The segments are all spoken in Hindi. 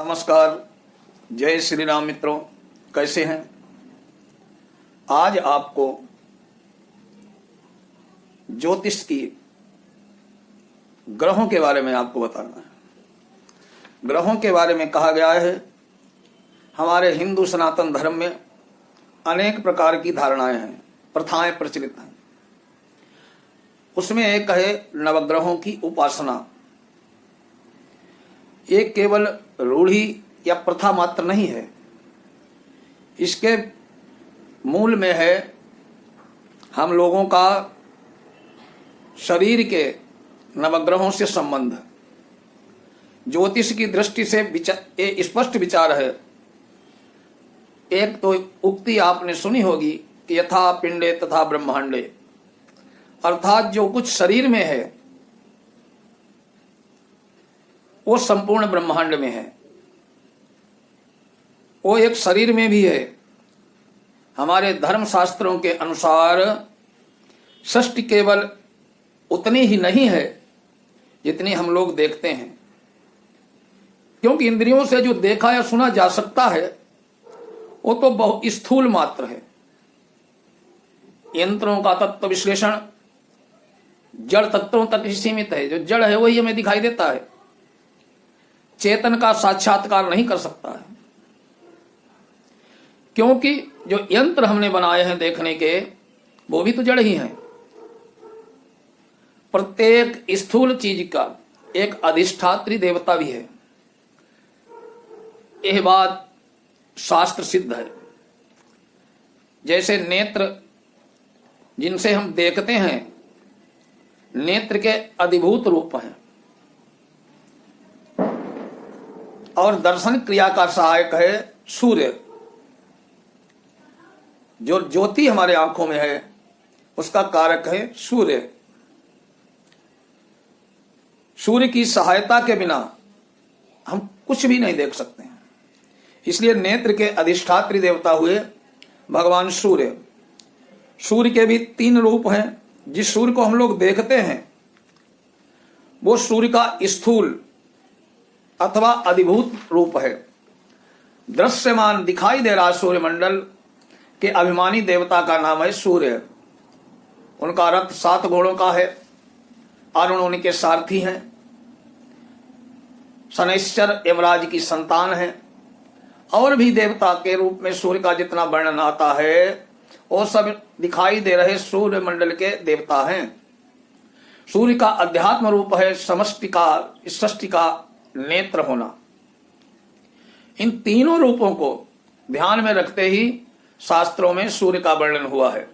नमस्कार, जय श्री राम मित्रों, कैसे हैं। आज आपको ज्योतिष की ग्रहों के बारे में आपको बताना है। ग्रहों के बारे में कहा गया है, हमारे हिंदू सनातन धर्म में अनेक प्रकार की धारणाएं हैं, प्रथाएं प्रचलित हैं। उसमें एक है नवग्रहों की उपासना। ये केवल रूढ़ी या प्रथा मात्र नहीं है, इसके मूल में है हम लोगों का शरीर के नवग्रहों से संबंध। ज्योतिष की दृष्टि से ये स्पष्ट विचार है। एक तो उक्ति आपने सुनी होगी कि यथा पिंडे तथा ब्रह्मांडे, अर्थात जो कुछ शरीर में है वो संपूर्ण ब्रह्मांड में है, वो एक शरीर में भी है। हमारे धर्म शास्त्रों के अनुसार सृष्टि केवल उतनी ही नहीं है जितनी हम लोग देखते हैं, क्योंकि इंद्रियों से जो देखा या सुना जा सकता है वो तो बहुत स्थूल मात्र है। यंत्रों का तत्व विश्लेषण जड़ तत्वों तक ही सीमित है। जो जड़ है वही हमें दिखाई देता है, चेतन का साक्षात्कार नहीं कर सकता है, क्योंकि जो यंत्र हमने बनाए हैं देखने के वो भी तो जड़ ही हैं। प्रत्येक स्थूल चीज का एक अधिष्ठात्री देवता भी है, यह बात शास्त्र सिद्ध है। जैसे नेत्र जिनसे हम देखते हैं, नेत्र के अधिभूत रूप हैं और दर्शन क्रिया का सहायक है सूर्य। जो ज्योति हमारे आंखों में है उसका कारक है सूर्य। सूर्य की सहायता के बिना हम कुछ भी नहीं देख सकते हैं, इसलिए नेत्र के अधिष्ठात्री देवता हुए भगवान सूर्य। सूर्य के भी 3 रूप हैं। जिस सूर्य को हम लोग देखते हैं वो सूर्य का स्थूल अथवा अधिभूत रूप है। दृश्यमान दिखाई दे रहा सूर्यमंडल के अभिमानी देवता का नाम है सूर्य। उनका रथ 7 घोड़ों का है, अरुण उनके सारथी हैं, शनैश्चर यमराज की संतान है। और भी देवता के रूप में सूर्य का जितना वर्णन आता है वो सब दिखाई दे रहे सूर्यमंडल के देवता हैं। सूर्य का अध्यात्म रूप है समष्टि का, सृष्टि का नेत्र होना। इन तीनों रूपों को ध्यान में रखते ही शास्त्रों में सूर्य का वर्णन हुआ है।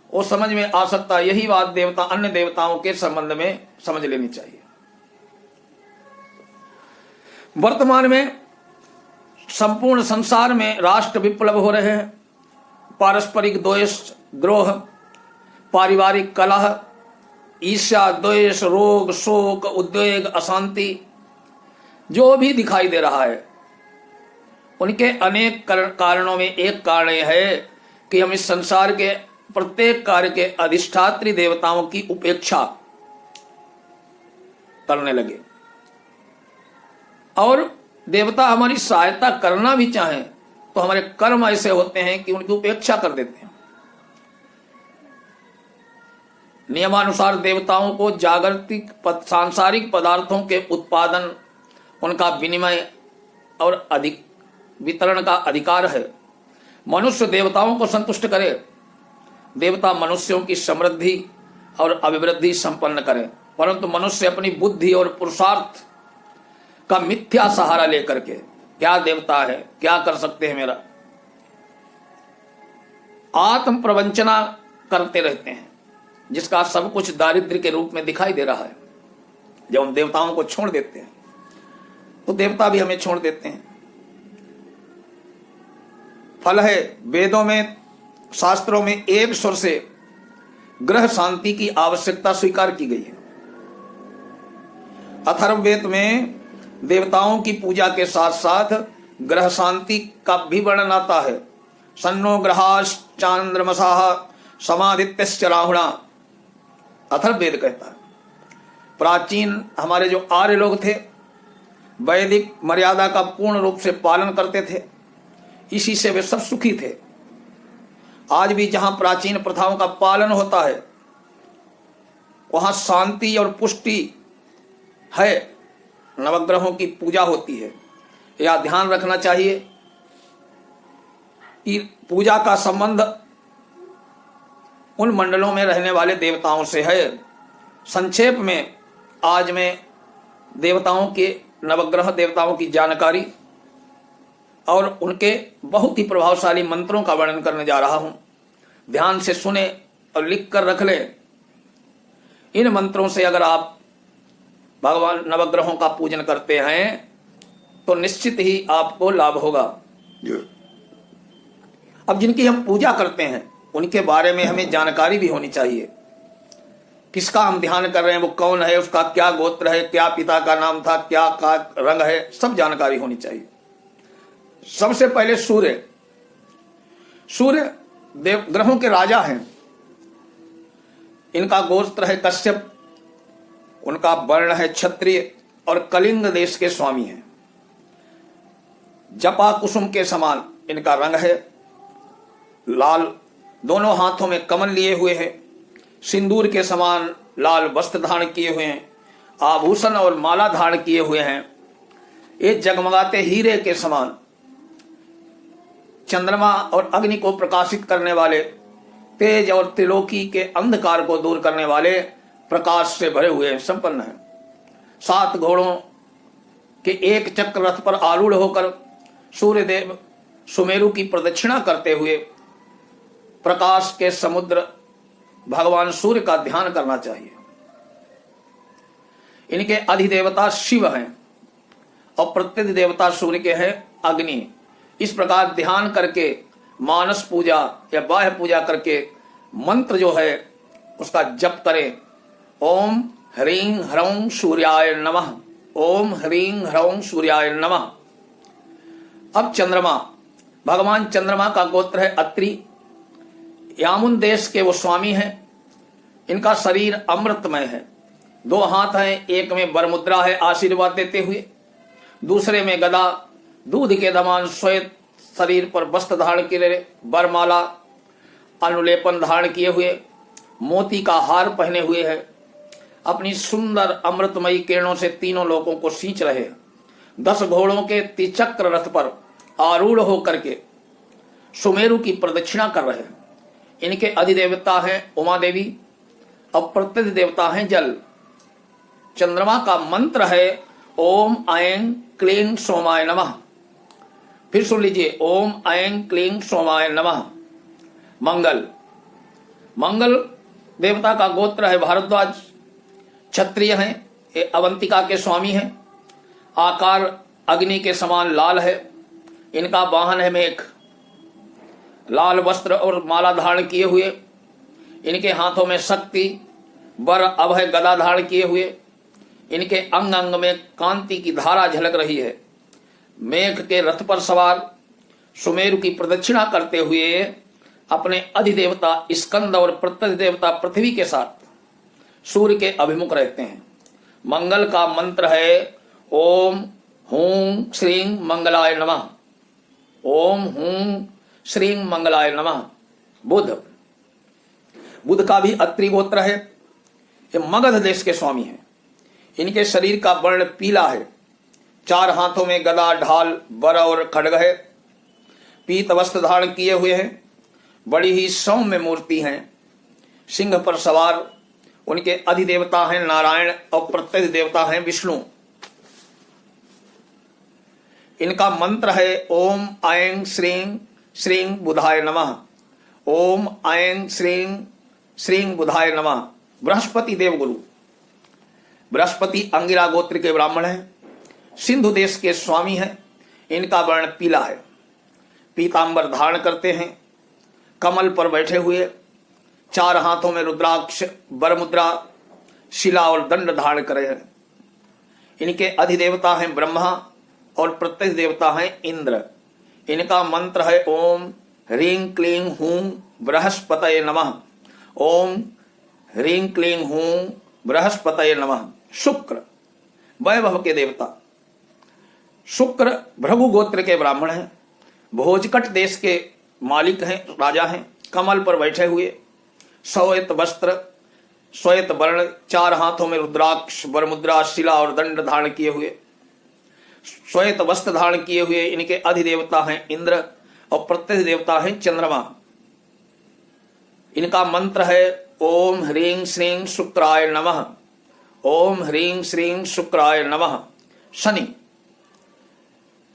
वो समझ में आ सकता, यही बात देवता अन्य देवताओं के संबंध में समझ लेनी चाहिए। वर्तमान में संपूर्ण संसार में राष्ट्र विप्लव हो रहे हैं। पारस्परिक द्वेष, द्रोह, पारिवारिक कलह, ईर्ष्या, द्वेष, रोग, शोक, उद्वेग, अशांति जो भी दिखाई दे रहा है, उनके अनेक कारणों में एक कारण यह है कि हम इस संसार के प्रत्येक कार्य के अधिष्ठात्री देवताओं की उपेक्षा करने लगे। और देवता हमारी सहायता करना भी चाहें तो हमारे कर्म ऐसे होते हैं कि उनकी उपेक्षा कर देते हैं। नियमानुसार देवताओं को जागतिक सांसारिक पदार्थों के उत्पादन, उनका विनिमय और अधिक वितरण का अधिकार है। मनुष्य देवताओं को संतुष्ट करे, देवता मनुष्यों की समृद्धि और अभिवृद्धि संपन्न करे, परंतु मनुष्य अपनी बुद्धि और पुरुषार्थ का मिथ्या सहारा लेकर के क्या देवता है, क्या कर सकते हैं मेरा, आत्म प्रवंचना करते रहते हैं, जिसका सब कुछ दारिद्र्य के रूप में दिखाई दे रहा है। जब हम देवताओं को छोड़ देते हैं तो देवता भी हमें छोड़ देते हैं। फल है, वेदों में, शास्त्रों में एक स्वर से ग्रह शांति की आवश्यकता स्वीकार की गई है। अथर्ववेद में देवताओं की पूजा के साथ साथ ग्रह शांति का भी वर्णन आता है। सन्नो ग्रहाश्चांद्रमसाः समादित्यश्च राहुणा, अथर्ववेद कहता है। प्राचीन हमारे जो आर्य लोग थे वैदिक मर्यादा का पूर्ण रूप से पालन करते थे, इसी से वे सब सुखी थे। आज भी जहां प्राचीन प्रथाओं का पालन होता है वहां शांति और पुष्टि है, नवग्रहों की पूजा होती है। यह ध्यान रखना चाहिए कि पूजा का संबंध उन मंडलों में रहने वाले देवताओं से है। संक्षेप में आज मैं देवताओं के, नवग्रह देवताओं की जानकारी और उनके बहुत ही प्रभावशाली मंत्रों का वर्णन करने जा रहा हूं। ध्यान से सुने और लिख कर रख लें। इन मंत्रों से अगर आप भगवान नवग्रहों का पूजन करते हैं तो निश्चित ही आपको लाभ होगा। अब जिनकी हम पूजा करते हैं उनके बारे में हमें जानकारी भी होनी चाहिए। किसका हम ध्यान कर रहे हैं, वो कौन है, उसका क्या गोत्र है, क्या पिता का नाम था, क्या का रंग है, सब जानकारी होनी चाहिए। सबसे पहले सूर्य। सूर्य देव ग्रहों के राजा हैं। इनका गोत्र है कश्यप, उनका वर्ण है क्षत्रिय और कलिंग देश के स्वामी हैं। जपा कुसुम के समान इनका रंग है, लाल, दोनों हाथों में कमल लिए हुए हैं, सिंदूर के समान लाल वस्त्र धारण किए हुए हैं, आभूषण और माला धारण किए हुए हैं। ये जगमगाते हीरे के समान, चंद्रमा और अग्नि को प्रकाशित करने वाले, तेज और त्रिलोकी के अंधकार को दूर करने वाले प्रकाश से भरे हुए संपन्न हैं। 7 घोड़ों के एक चक्र रथ पर आरूढ़ होकर सूर्यदेव सुमेरु की प्रदक्षिणा करते हुए प्रकाश के समुद्र भगवान सूर्य का ध्यान करना चाहिए। इनके अधिदेवता शिव हैं और प्रत्येक देवता सूर्य के हैं अग्नि। इस प्रकार ध्यान करके मानस पूजा या बाह्य पूजा करके मंत्र जो है उसका जप करें। ओम ह्रीं ह्रौं सूर्याय नमः, ओम ह्रीं ह्रौं सूर्याय नमः। अब चंद्रमा, भगवान चंद्रमा का गोत्र है अत्रि। यामुन देश के वो स्वामी हैं। इनका शरीर अमृतमय है। 2 हाथ हैं, एक में वरमुद्रा है आशीर्वाद देते हुए, दूसरे में गदा, दूध के समान श्वेत शरीर पर वस्त्र धारण किए, वरमाला अनुलेपन धारण किए हुए, मोती का हार पहने हुए है। अपनी सुंदर अमृतमयी किरणों से तीनों लोगों को सींच रहे। 10 घोड़ों के त्रिचक्र रथ पर आरूढ़ होकर के सुमेरु की प्रदक्षिणा कर रहे हैं। इनके अधिदेवता हैं उमा देवी और प्रत्येक देवता हैं जल। चंद्रमा का मंत्र है ओम ऐं क्लीं सोमाय नमः। फिर सुन लीजिए, ओम ऐं क्लीं सोमाय नमः। मंगल, मंगल देवता का गोत्र है भारद्वाज। क्षत्रिय हैं, ये अवंतिका के स्वामी हैं। आकार अग्नि के समान लाल है। इनका वाहन है मेघ। लाल वस्त्र और माला धारण किए हुए, इनके हाथों में शक्ति, वर, अभय, गदा धारण किए हुए, इनके अंग अंग में कांति की धारा झलक रही है। मेघ के रथ पर सवार सुमेरु की प्रदक्षिणा करते हुए अपने अधिदेवता स्कंद और प्रत्येक देवता पृथ्वी के साथ सूर्य के अभिमुख रहते हैं। मंगल का मंत्र है ओम हूं श्रीं मंगलाय नमः, ओम हूं श्रीं मंगलाय नमः। बुध, बुध का भी अत्रि गोत्र है। ये मगध देश के स्वामी हैं। इनके शरीर का वर्ण पीला है। 4 हाथों में गदा, ढाल, वर और खड्ग है। पीत वस्त्र धारण किए हुए हैं। बड़ी ही सौम्य मूर्ति हैं। सिंह पर सवार। उनके अधिदेवता हैं नारायण और प्रत्येक देवता हैं विष्णु। इनका मंत्र है ओम ऐं श्रीं श्रीं बुधाय नमः, ओम ऐं श्रीं श्रीं बुधाय नमः। बृहस्पति देवगुरु, बृहस्पति अंगिरा गोत्र के ब्राह्मण हैं। सिंधु देश के स्वामी हैं। इनका वर्ण पीला है। पीतांबर धारण करते हैं। कमल पर बैठे हुए, 4 हाथों में रुद्राक्ष, वरमुद्रा, शिला और दंड धारण करे हैं। इनके अधिदेवता हैं ब्रह्मा और प्रत्येक देवता हैं इंद्र। इनका मंत्र है ओम ह्रीं क्लीं हूं बृहस्पतये नमः, ओम ह्रीं क्लीं हूं बृहस्पतये नमः। शुक्र, वैभव के देवता, शुक्र भृगु गोत्र के ब्राह्मण हैं, भोजकट देश के मालिक हैं, राजा हैं, कमल पर बैठे हुए, श्वेत वस्त्र, श्वेत वर्ण, 4 हाथों में रुद्राक्ष, वरमुद्रा, शिला और दंड धारण किए हुए, श्वेत वस्त्र धारण किए हुए इनके अधिदेवता हैं इंद्र और प्रत्यक्ष देवता हैं चंद्रमा। इनका मंत्र है ओम ह्रीं श्रीं शुक्राय नमः, ओम ह्रीं श्रीं शुक्राय नमः। शनि,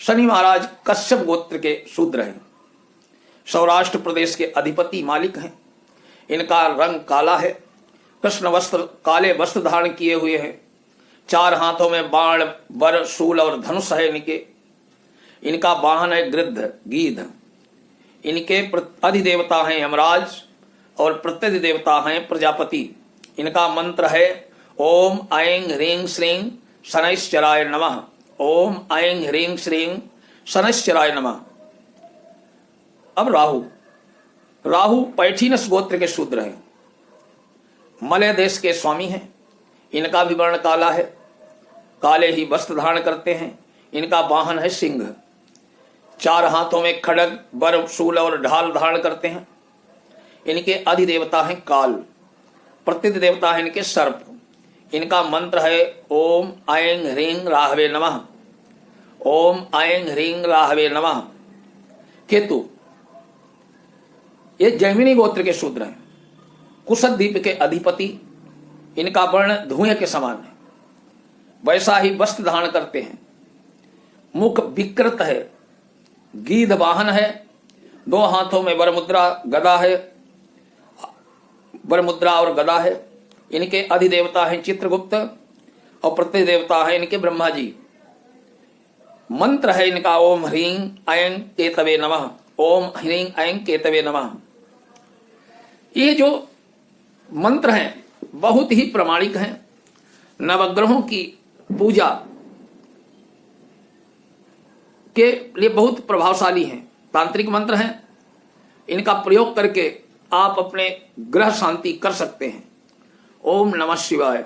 शनि महाराज कश्यप गोत्र के शूद्र हैं, सौराष्ट्र प्रदेश के अधिपति मालिक हैं। इनका रंग काला है, कृष्ण वस्त्र, काले वस्त्र धारण किए हुए हैं, 4 हाथों में बाण, वर, शूल और धनुष है इनके। इनका वाहन है गृध्र, गीध। इनके अधिदेवता हैं यमराज और प्रत्यक्ष देवता हैं प्रजापति। इनका मंत्र है ओम ऐं ह्रीं श्रीं शनैश्चराय नमः, ओम ऐं ह्रीं श्रीं शनैश्चराय नमः। अब राहु, राहु पैठीनस गोत्र के शूद्र हैं, मलय देश के स्वामी हैं। इनका भी वर्ण काला है, काले ही वस्त्र धारण करते हैं। इनका वाहन है सिंह, 4 हाथों में खड्ग, वर, शूल और ढाल धारण करते हैं। इनके अधिदेवता हैं काल, प्रत्यक्ष देवता है इनके सर्प। इनका मंत्र है ओम ऐं ह्रीं राहवे नमः, ओम ऐं ह्रीं राहवे नमः। केतु, ये जैमिनी गोत्र के शूद्र हैं, कुशल द्वीप के अधिपति। इनका वर्ण धुएं के समान है, वैसा ही वस्त्र धारण करते हैं। मुख विकृत है, गीध वाहन है, 2 हाथों में वरमुद्रा, गदा है, वरमुद्रा और गदा है। इनके अधिदेवता हैं चित्रगुप्त और प्रत्यक्ष देवता है इनके ब्रह्मा जी। मंत्र है इनका ओम ह्रीं ऐं केतवे नमः, ओम ह्रीं ऐं केतवे नमः। ये जो मंत्र हैं बहुत ही प्रमाणिक हैं, नवग्रहों की पूजा के लिए बहुत प्रभावशाली हैं, तांत्रिक मंत्र हैं। इनका प्रयोग करके आप अपने ग्रह शांति कर सकते हैं। ओम नमः शिवाय।